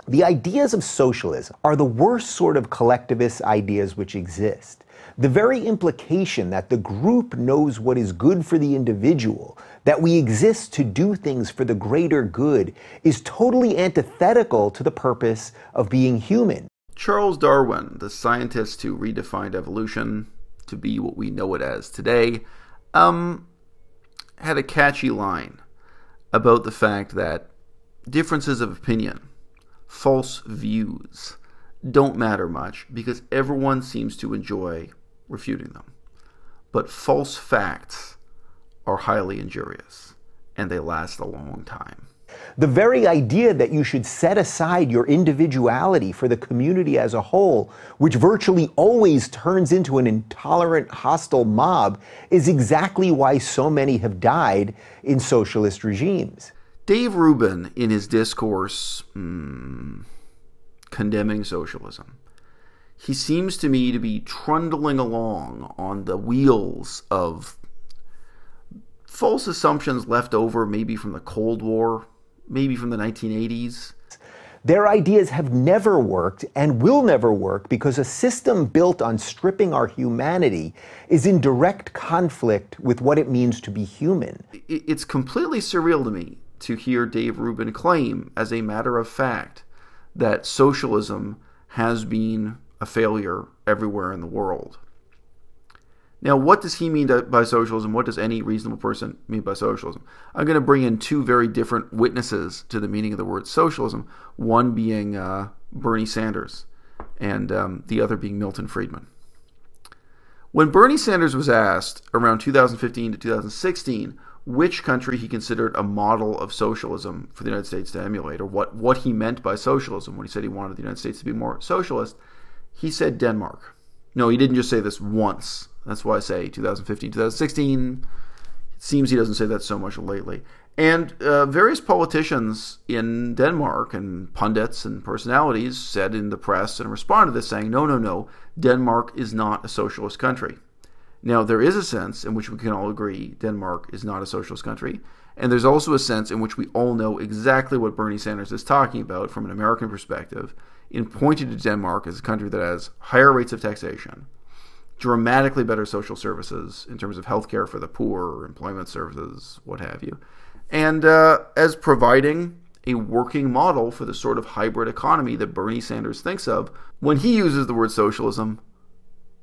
The ideas of socialism are the worst sort of collectivist ideas which exist. The very implication that the group knows what is good for the individual, that we exist to do things for the greater good, is totally antithetical to the purpose of being human. Charles Darwin, the scientist who redefined evolution to be what we know it as today, had a catchy line about the fact that differences of opinion, false views, don't matter much because everyone seems to enjoy refuting them. But false facts are highly injurious, and they last a long time. The very idea that you should set aside your individuality for the community as a whole, which virtually always turns into an intolerant, hostile mob, is exactly why so many have died in socialist regimes. Dave Rubin, in his discourse condemning socialism, he seems to me to be trundling along on the wheels of false assumptions left over maybe from the Cold War, maybe from the 1980s. Their ideas have never worked and will never work because a system built on stripping our humanity is in direct conflict with what it means to be human. It's completely surreal to me to hear Dave Rubin claim, as a matter of fact, that socialism has been a failure everywhere in the world. Now, what does he mean by socialism? What does any reasonable person mean by socialism? I'm going to bring in two very different witnesses to the meaning of the word socialism, one being Bernie Sanders and the other being Milton Friedman. When Bernie Sanders was asked around 2015 to 2016 which country he considered a model of socialism for the United States to emulate, or what he meant by socialism when he said he wanted the United States to be more socialist, he said Denmark. No, he didn't just say this once. That's why I say 2015, 2016. It seems he doesn't say that so much lately. And various politicians in Denmark and pundits and personalities said in the press and responded to this saying, no, Denmark is not a socialist country. Now, there is a sense in which we can all agree Denmark is not a socialist country. And there's also a sense in which we all know exactly what Bernie Sanders is talking about from an American perspective in pointing to Denmark as a country that has higher rates of taxation, dramatically better social services in terms of healthcare for the poor, employment services, what have you, and as providing a working model for the sort of hybrid economy that Bernie Sanders thinks of when he uses the word socialism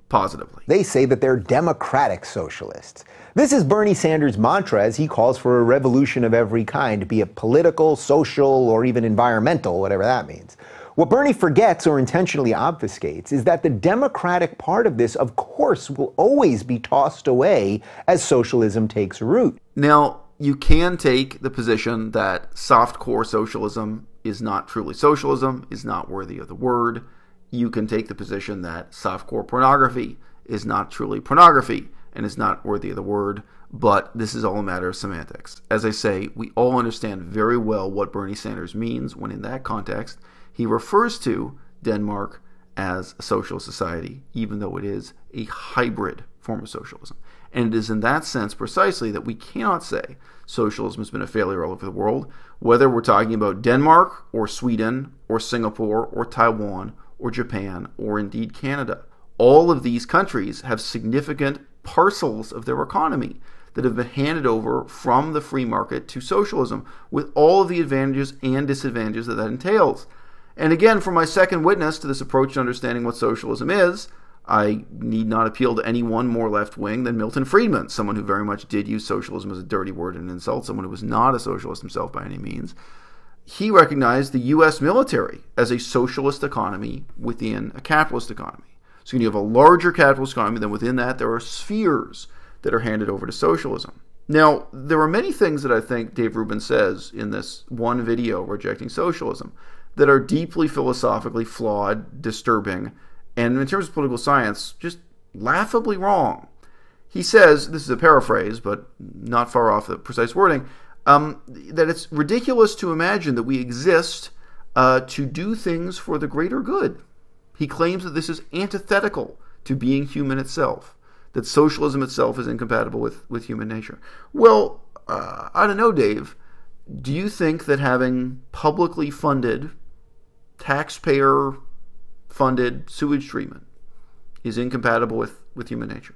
positively. They say that they're democratic socialists. This is Bernie Sanders' mantra as he calls for a revolution of every kind, be it political, social, or even environmental, whatever that means. What Bernie forgets or intentionally obfuscates is that the democratic part of this, of course, will always be tossed away as socialism takes root. Now, you can take the position that soft-core socialism is not truly socialism, is not worthy of the word. You can take the position that soft-core pornography is not truly pornography and is not worthy of the word, but this is all a matter of semantics. As I say, we all understand very well what Bernie Sanders means when in that context he refers to Denmark as a socialist society, even though it is a hybrid form of socialism. And it is in that sense precisely that we cannot say socialism has been a failure all over the world, whether we're talking about Denmark or Sweden or Singapore or Taiwan or Japan or indeed Canada. All of these countries have significant parcels of their economy that have been handed over from the free market to socialism with all of the advantages and disadvantages that entails. And again, for my second witness to this approach to understanding what socialism is, I need not appeal to anyone more left-wing than Milton Friedman, someone who very much did use socialism as a dirty word and insult, someone who was not a socialist himself by any means. He recognized the U.S. military as a socialist economy within a capitalist economy. So you have a larger capitalist economy, then within that there are spheres that are handed over to socialism. Now, there are many things that I think Dave Rubin says in this one video rejecting socialism that are deeply philosophically flawed, disturbing, and in terms of political science, just laughably wrong. He says, this is a paraphrase, but not far off the precise wording, that it's ridiculous to imagine that we exist to do things for the greater good. He claims that this is antithetical to being human itself, that socialism itself is incompatible with human nature. Well, I don't know, Dave. Do you think that having publicly funded taxpayer-funded sewage treatment is incompatible with human nature?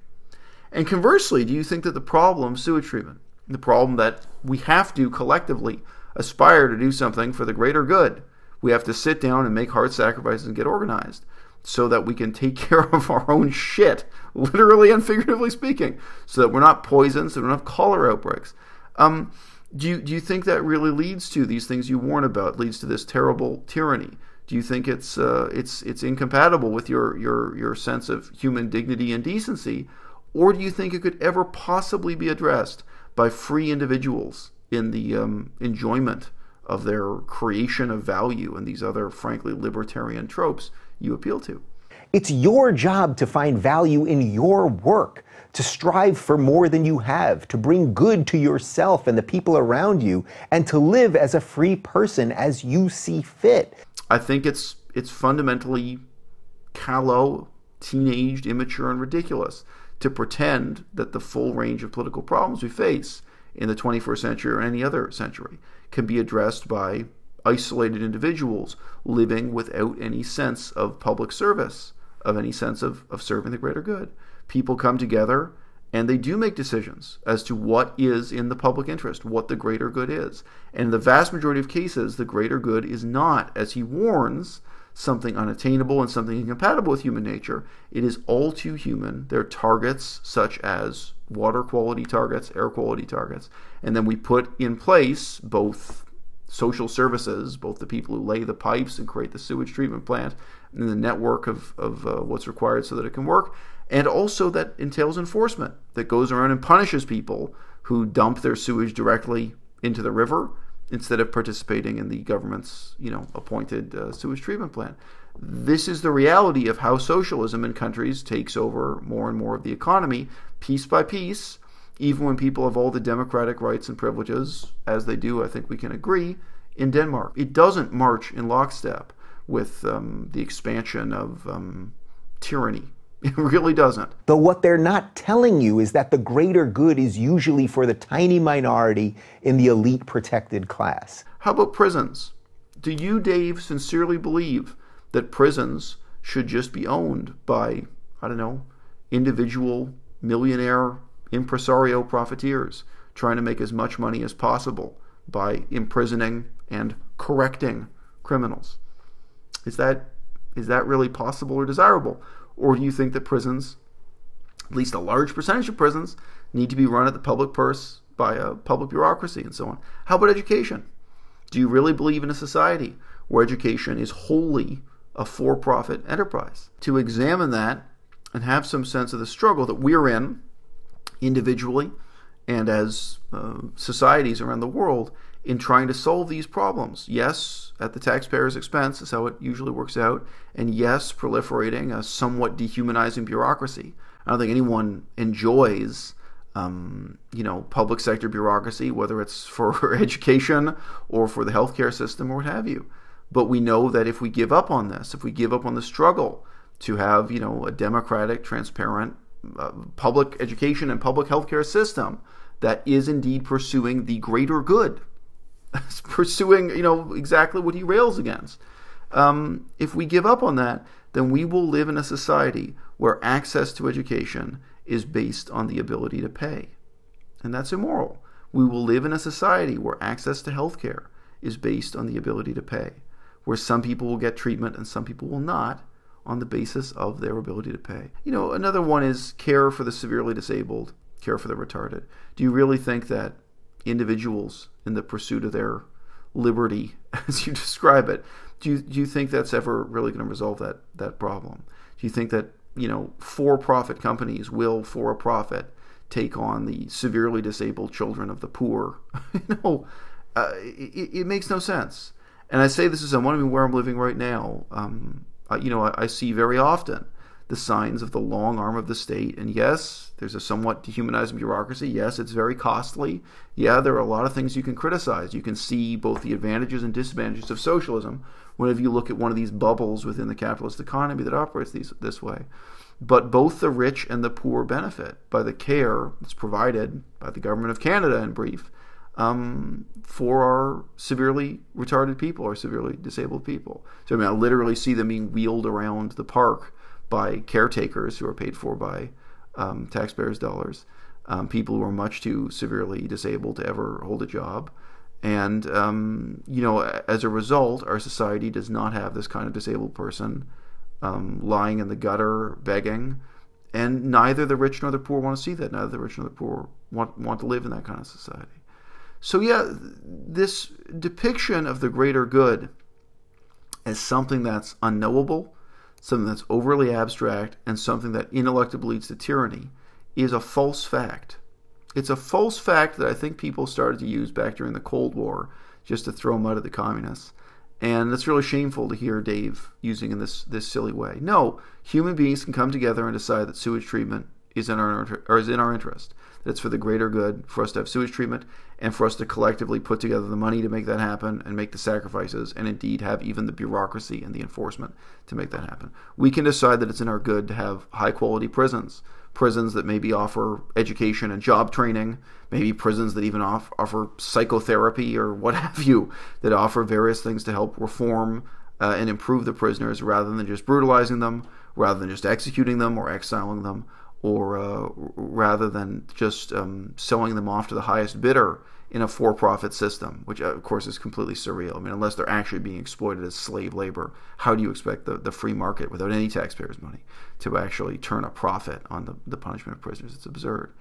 And conversely, do you think that the problem, sewage treatment, the problem that we have to collectively aspire to do something for the greater good, we have to sit down and make hard sacrifices and get organized so that we can take care of our own shit, literally and figuratively speaking, so that we're not poisoned, so we don't have cholera outbreaks. Do you think that really leads to these things you warn about, leads to this terrible tyranny? Do you think it's incompatible with your sense of human dignity and decency? Or do you think it could ever possibly be addressed by free individuals in the enjoyment of their creation of value and these other, frankly, libertarian tropes you appeal to? It's your job to find value in your work, to strive for more than you have, to bring good to yourself and the people around you, and to live as a free person as you see fit. I think it's fundamentally callow, teenaged, immature, and ridiculous to pretend that the full range of political problems we face in the 21st century or any other century can be addressed by isolated individuals living without any sense of public service, of any sense of serving the greater good. People come together and they do make decisions as to what is in the public interest, what the greater good is. And in the vast majority of cases, the greater good is not, as he warns, something unattainable and something incompatible with human nature. It is all too human. There are targets such as water quality targets, air quality targets, and then we put in place both social services, both the people who lay the pipes and create the sewage treatment plant, and the network of what's required so that it can work, and also that entails enforcement that goes around and punishes people who dump their sewage directly into the river instead of participating in the government's, appointed sewage treatment plant. This is the reality of how socialism in countries takes over more and more of the economy, piece by piece, even when people have all the democratic rights and privileges, as they do, I think we can agree, in Denmark. It doesn't march in lockstep with the expansion of tyranny. It really doesn't. Though what they're not telling you is that the greater good is usually for the tiny minority in the elite protected class. How about prisons? Do you, Dave, sincerely believe that prisons should just be owned by, individual millionaire impresario profiteers trying to make as much money as possible by imprisoning and correcting criminals? Is that really possible or desirable? Or do you think that prisons, at least a large percentage of prisons, need to be run at the public purse by a public bureaucracy and so on? How about education? Do you really believe in a society where education is wholly a for-profit enterprise? To examine that and have some sense of the struggle that we're in individually and as societies around the world in trying to solve these problems. Yes, at the taxpayer's expense is how it usually works out, and yes, proliferating a somewhat dehumanizing bureaucracy. I don't think anyone enjoys public sector bureaucracy, whether it's for education or for the healthcare system or what have you. But we know that if we give up on this, if we give up on the struggle to have a democratic, transparent public education and public healthcare system that is indeed pursuing the greater good, pursuing exactly what he rails against. If we give up on that, then we will live in a society where access to education is based on the ability to pay. And that's immoral. We will live in a society where access to healthcare is based on the ability to pay, where some people will get treatment and some people will not on the basis of their ability to pay. Another one is care for the severely disabled, care for the retarded. Do you really think that individuals in the pursuit of their liberty, as you describe it, do you think that's ever really going to resolve that problem? Do you think that for-profit companies will, for a profit, take on the severely disabled children of the poor? It makes no sense. And I say this as someone where I'm living right now. I see very often the signs of the long arm of the state. And yes, there's a somewhat dehumanizing bureaucracy. Yes, it's very costly. Yeah, there are a lot of things you can criticize. You can see both the advantages and disadvantages of socialism whenever you look at one of these bubbles within the capitalist economy that operates this way. But both the rich and the poor benefit by the care that's provided by the government of Canada, in brief, for our severely retarded people or severely disabled people. So I mean, I literally see them being wheeled around the park by caretakers who are paid for by taxpayers' dollars, people who are much too severely disabled to ever hold a job. And, as a result, our society does not have this kind of disabled person lying in the gutter begging. And neither the rich nor the poor want to see that. Neither the rich nor the poor want to live in that kind of society. So yeah, this depiction of the greater good as something that's unknowable, something that's overly abstract, and something that ineluctably leads to tyranny is a false fact. It's a false fact that I think people started to use back during the Cold War just to throw mud at the communists. And it's really shameful to hear Dave using in this silly way. No, human beings can come together and decide that sewage treatment is in our interest. That it's for the greater good for us to have sewage treatment and for us to collectively put together the money to make that happen and make the sacrifices and indeed have even the bureaucracy and the enforcement to make that happen. We can decide that it's in our good to have high-quality prisons that maybe offer education and job training, maybe prisons that even offer psychotherapy or what have you, that offer various things to help reform and improve the prisoners rather than just brutalizing them, rather than just executing them or exiling them, or rather than just selling them off to the highest bidder in a for-profit system, which of course is completely surreal. I mean, unless they're actually being exploited as slave labor, how do you expect the free market without any taxpayers' money to actually turn a profit on the punishment of prisoners? It's absurd.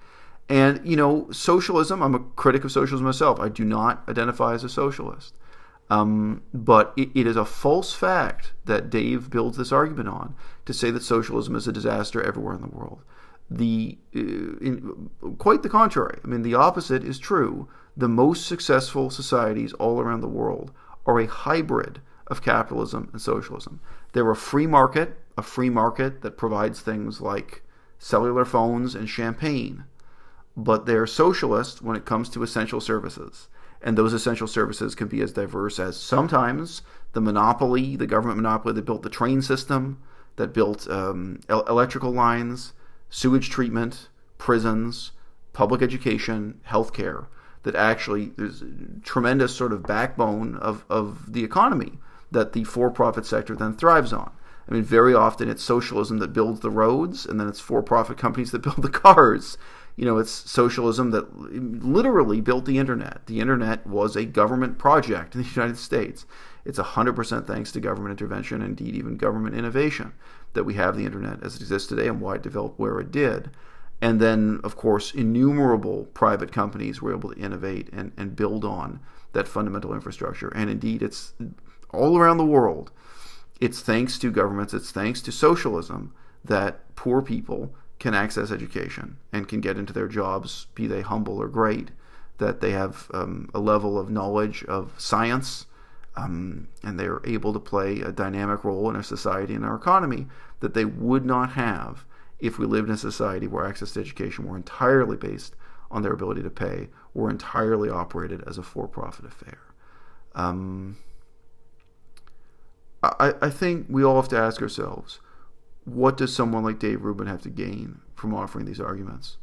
And, socialism, I'm a critic of socialism myself. I do not identify as a socialist. But it is a false fact that Dave builds this argument on to say that socialism is a disaster everywhere in the world. Quite the contrary. I mean, the opposite is true. The most successful societies all around the world are a hybrid of capitalism and socialism. They're a free market that provides things like cellular phones and champagne, but they're socialist when it comes to essential services. And those essential services can be as diverse as sometimes the government monopoly that built the train system, that built electrical lines, sewage treatment, prisons, public education, healthcare, that actually there's a tremendous sort of backbone of the economy that the for-profit sector then thrives on. I mean, very often it's socialism that builds the roads, and then it's for-profit companies that build the cars. It's socialism that literally built the internet. The internet was a government project in the United States. It's 100% thanks to government intervention, indeed even government innovation, that we have the internet as it exists today and why it developed where it did. And then, of course, innumerable private companies were able to innovate and build on that fundamental infrastructure. And indeed, it's all around the world. It's thanks to governments, it's thanks to socialism that poor people can access education and can get into their jobs, be they humble or great, that they have a level of knowledge of science, and they're able to play a dynamic role in our society and our economy that they would not have if we lived in a society where access to education were entirely based on their ability to pay, or entirely operated as a for-profit affair. I think we all have to ask ourselves, what does someone like Dave Rubin have to gain from offering these arguments?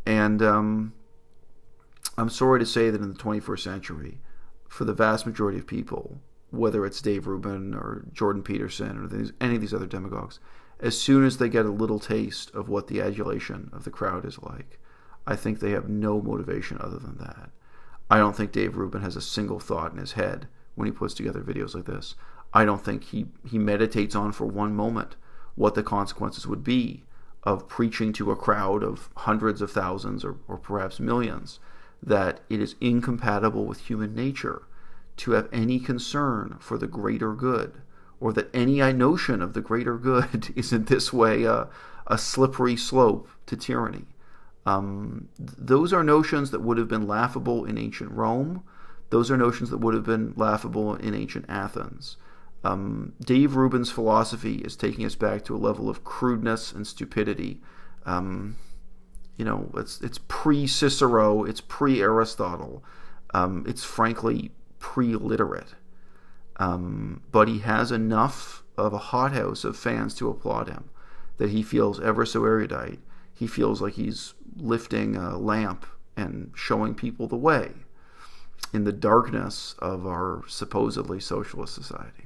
And I'm sorry to say that in the 21st century, for the vast majority of people, whether it's Dave Rubin or Jordan Peterson or any of these other demagogues, as soon as they get a little taste of what the adulation of the crowd is like, I think they have no motivation other than that. I don't think Dave Rubin has a single thought in his head when he puts together videos like this. I don't think he meditates on for one moment what the consequences would be of preaching to a crowd of hundreds of thousands or perhaps millions that it is incompatible with human nature to have any concern for the greater good, or that any notion of the greater good is in this way a slippery slope to tyranny. Those are notions that would have been laughable in ancient Rome. Those are notions that would have been laughable in ancient Athens. Dave Rubin's philosophy is taking us back to a level of crudeness and stupidity. It's pre-Cicero, it's pre-Aristotle, it's frankly pre-literate. But he has enough of a hothouse of fans to applaud him that he feels ever so erudite. He feels like he's lifting a lamp and showing people the way. in the darkness of our supposedly socialist society.